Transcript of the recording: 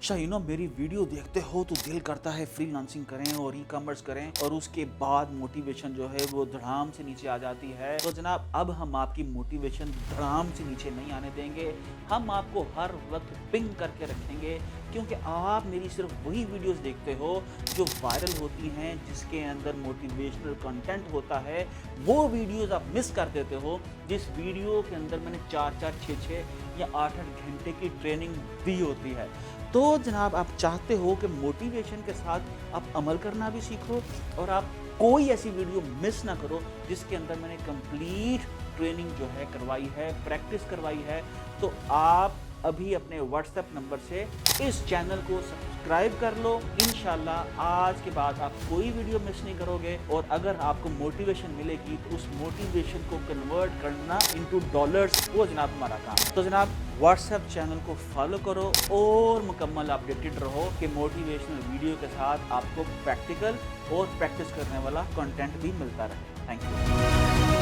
अच्छा मेरी वीडियो देखते हो तो दिल करता है फ्रीलांसिंग करें और ई कॉमर्स करें और उसके बाद मोटिवेशन जो है वो धड़ाम से नीचे आ जाती है। तो जनाब अब हम आपकी मोटिवेशन धड़ाम से नीचे नहीं आने देंगे, हम आपको हर वक्त पिंग करके रखेंगे, क्योंकि आप मेरी सिर्फ वही वीडियोस देखते हो जो वायरल होती हैं, जिसके अंदर मोटिवेशनल कंटेंट होता है। वो वीडियोस आप मिस कर देते हो जिस वीडियो के अंदर मैंने 4-4, 6-6 या 8-8 घंटे की ट्रेनिंग दी होती है। तो जनाब आप चाहते हो कि मोटिवेशन के साथ आप अमल करना भी सीखो और आप कोई ऐसी वीडियो मिस ना करो जिसके अंदर मैंने कंप्लीट ट्रेनिंग जो है करवाई है, प्रैक्टिस करवाई है। तो आप अभी अपने व्हाट्सएप नंबर से इस चैनल को सब्सक्राइब कर लो। इंशाल्लाह आज के बाद आप कोई वीडियो मिस नहीं करोगे और अगर आपको मोटिवेशन मिलेगी तो उस मोटिवेशन को कन्वर्ट करना इनटू डॉलर्स, वो जनाब हमारा काम। तो जनाब व्हाट्सएप चैनल को फॉलो करो और मुकम्मल अपडेटेड रहो कि मोटिवेशनल वीडियो के साथ आपको प्रैक्टिकल और प्रैक्टिस करने वाला कंटेंट भी मिलता रहे। Thank you.